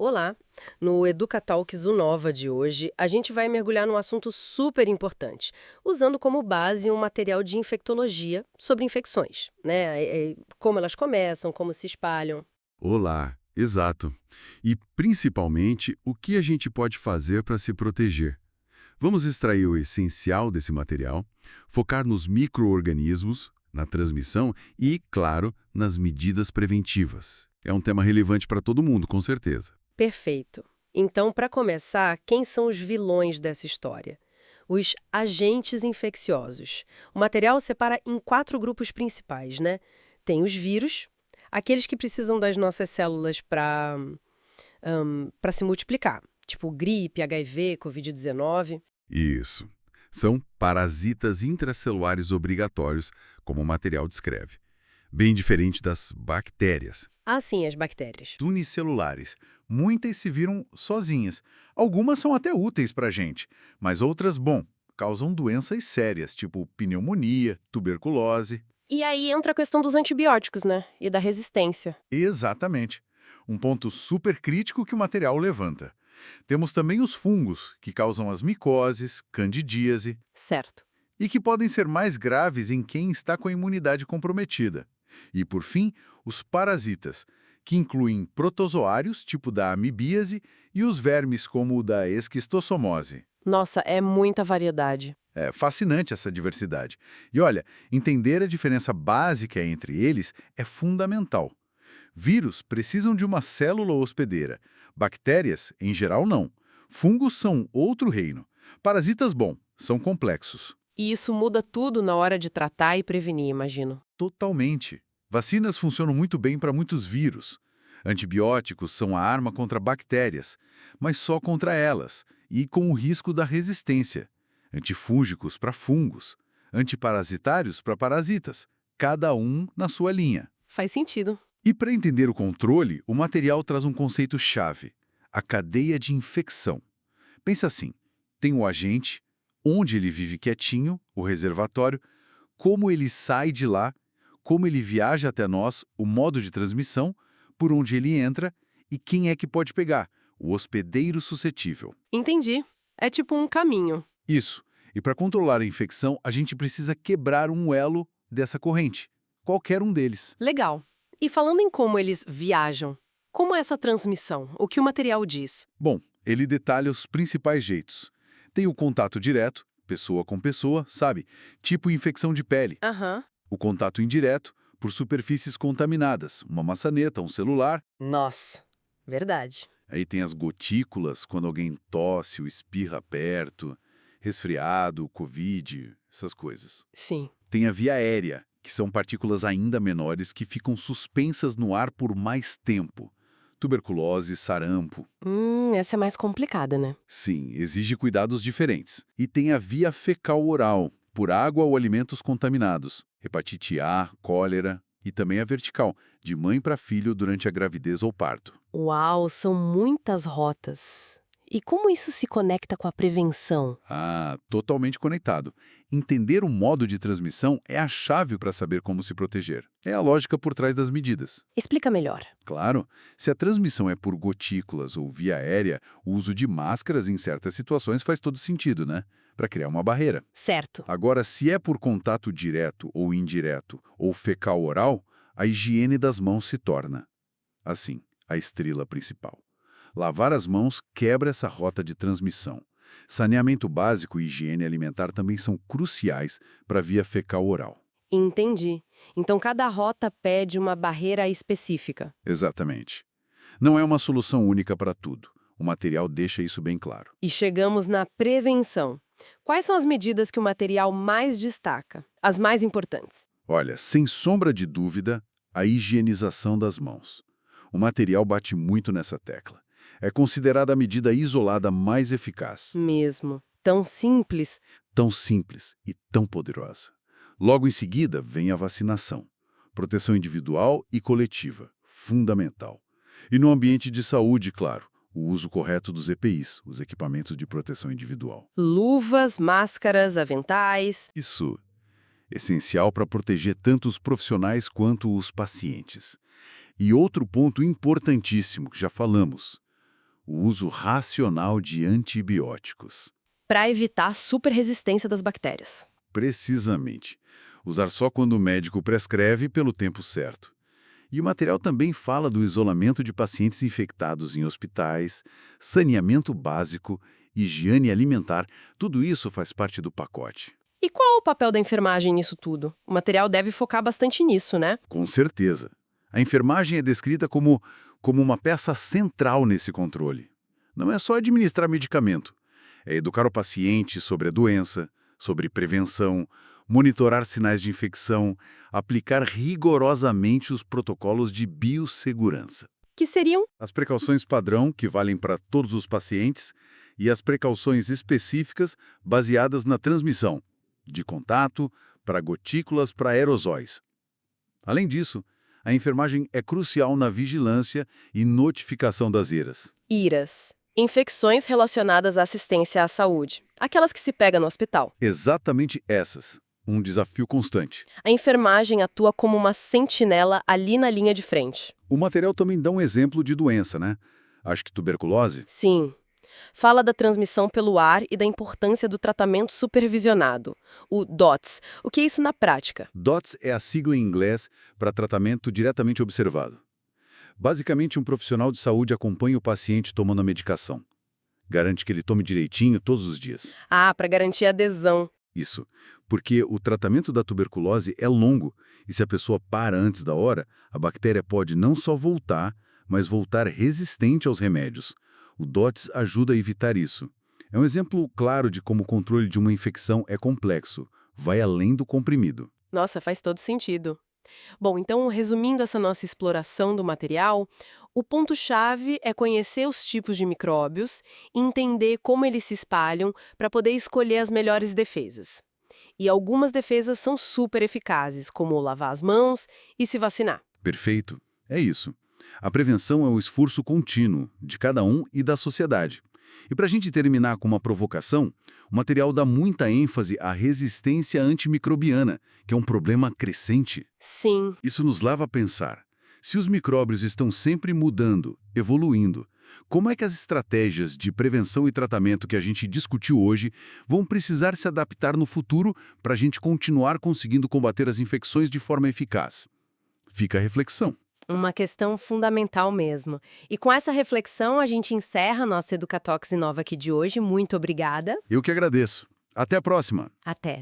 Olá! No Educatalks Nova de hoje, a gente vai mergulhar num assunto super importante, usando como base um material de infectologia sobre infecções, né? Como elas começam, como se espalham. Olá, exato. E principalmente, o que a gente pode fazer para se proteger? Vamos extrair o essencial desse material, focar nos micro-organismos, na transmissão e, claro, nas medidas preventivas. É um tema relevante para todo mundo, com certeza. Perfeito. Então, para começar, quem são os vilões dessa história? Os agentes infecciosos. O material separa em quatro grupos principais, né? Tem os vírus, aqueles que precisam das nossas células para se multiplicar, tipo gripe, HIV, Covid-19. Isso. São parasitas intracelulares obrigatórios, como o material descreve. Bem diferente das bactérias. Ah, sim, as bactérias. Unicelulares. Muitas se viram sozinhas. Algumas são até úteis para a gente, mas outras, bom, causam doenças sérias, tipo pneumonia, tuberculose. E aí entra a questão dos antibióticos, né? E da resistência. Exatamente. Um ponto super crítico que o material levanta. Temos também os fungos, que causam as micoses, candidíase, Certo. e que podem ser mais graves em quem está com a imunidade comprometida. E, por fim, os parasitas, que incluem protozoários, tipo da amibíase, e os vermes, como o da esquistossomose. Nossa, é muita variedade. É fascinante essa diversidade. E olha, entender a diferença básica entre eles é fundamental. Vírus precisam de uma célula hospedeira. Bactérias, em geral, não. Fungos são outro reino. Parasitas, bom, são complexos. E isso muda tudo na hora de tratar e prevenir, imagino. Totalmente. Vacinas funcionam muito bem para muitos vírus. Antibióticos são a arma contra bactérias, mas só contra elas, e com o risco da resistência. Antifúngicos para fungos, antiparasitários para parasitas, cada um na sua linha. Faz sentido. E para entender o controle, o material traz um conceito-chave: a cadeia de infecção. Pensa assim: tem o agente, onde ele vive quietinho, o reservatório, como ele sai de lá, como ele viaja até nós, o modo de transmissão, por onde ele entra e quem é que pode pegar, o hospedeiro suscetível. Entendi. É tipo um caminho. Isso. E para controlar a infecção, a gente precisa quebrar um elo dessa corrente, qualquer um deles. Legal. E falando em como eles viajam, como é essa transmissão? O que o material diz? Bom, ele detalha os principais jeitos. Tem o contato direto, pessoa com pessoa, sabe? Tipo infecção de pele. Aham. O contato indireto, por superfícies contaminadas, uma maçaneta, um celular. Nossa, verdade. Aí tem as gotículas, quando alguém tosse ou espirra perto, resfriado, covid, essas coisas. Sim. Tem a via aérea, que são partículas ainda menores que ficam suspensas no ar por mais tempo. Tuberculose, sarampo. Essa é mais complicada, né? Sim, exige cuidados diferentes. E tem a via fecal-oral, por água ou alimentos contaminados. Hepatite A, cólera. E também a vertical, de mãe para filho durante a gravidez ou parto. Uau, são muitas rotas. E como isso se conecta com a prevenção? Ah, totalmente conectado. Entender o modo de transmissão é a chave para saber como se proteger. É a lógica por trás das medidas. Explica melhor. Claro, se a transmissão é por gotículas ou via aérea, o uso de máscaras em certas situações faz todo sentido, né? Para criar uma barreira. Certo. Agora, se é por contato direto ou indireto ou fecal-oral, a higiene das mãos se torna, assim, a estrela principal. Lavar as mãos quebra essa rota de transmissão. Saneamento básico e higiene alimentar também são cruciais para a via fecal-oral. Entendi. Então cada rota pede uma barreira específica. Exatamente. Não é uma solução única para tudo. O material deixa isso bem claro. E chegamos na prevenção. Quais são as medidas que o material mais destaca? As mais importantes? Olha, sem sombra de dúvida, a higienização das mãos. O material bate muito nessa tecla. É considerada a medida isolada mais eficaz. Mesmo. Tão simples. Tão simples e tão poderosa. Logo em seguida, vem a vacinação. Proteção individual e coletiva, fundamental. E no ambiente de saúde, claro, o uso correto dos EPIs, os equipamentos de proteção individual. Luvas, máscaras, aventais. Isso, essencial para proteger tanto os profissionais quanto os pacientes. E outro ponto importantíssimo que já falamos, o uso racional de antibióticos. Para evitar a superresistência das bactérias. Precisamente. Usar só quando o médico prescreve pelo tempo certo. E o material também fala do isolamento de pacientes infectados em hospitais, saneamento básico, higiene alimentar, tudo isso faz parte do pacote. E qual o papel da enfermagem nisso tudo? O material deve focar bastante nisso, né? Com certeza. A enfermagem é descrita como uma peça central nesse controle. Não é só administrar medicamento. É educar o paciente sobre a doença, sobre prevenção, monitorar sinais de infecção, aplicar rigorosamente os protocolos de biossegurança. Que seriam? As precauções padrão, que valem para todos os pacientes, e as precauções específicas baseadas na transmissão, de contato, para gotículas, para aerosóis. Além disso, a enfermagem é crucial na vigilância e notificação das IRAs. IRAs. Infecções relacionadas à assistência à saúde. Aquelas que se pega no hospital. Exatamente essas. Um desafio constante. A enfermagem atua como uma sentinela ali na linha de frente. O material também dá um exemplo de doença, né? Acho que tuberculose. Sim. Fala da transmissão pelo ar e da importância do tratamento supervisionado, o DOTS. O que é isso na prática? DOTS é a sigla em inglês para tratamento diretamente observado. Basicamente, um profissional de saúde acompanha o paciente tomando a medicação. Garante que ele tome direitinho todos os dias. Ah, para garantir a adesão. Isso, porque o tratamento da tuberculose é longo e se a pessoa para antes da hora, a bactéria pode não só voltar, mas voltar resistente aos remédios. O DOTS ajuda a evitar isso. É um exemplo claro de como o controle de uma infecção é complexo, vai além do comprimido. Nossa, faz todo sentido. Bom, então, resumindo essa nossa exploração do material, o ponto-chave é conhecer os tipos de micróbios e entender como eles se espalham para poder escolher as melhores defesas. E algumas defesas são super eficazes, como lavar as mãos e se vacinar. Perfeito. É isso. A prevenção é o esforço contínuo de cada um e da sociedade. E para a gente terminar com uma provocação, o material dá muita ênfase à resistência antimicrobiana, que é um problema crescente. Sim. Isso nos leva a pensar, se os micróbios estão sempre mudando, evoluindo, como é que as estratégias de prevenção e tratamento que a gente discutiu hoje vão precisar se adaptar no futuro para a gente continuar conseguindo combater as infecções de forma eficaz? Fica a reflexão. Uma questão fundamental mesmo. E com essa reflexão, a gente encerra nosso Educatox Inova aqui de hoje. Muito obrigada. Eu que agradeço. Até a próxima. Até.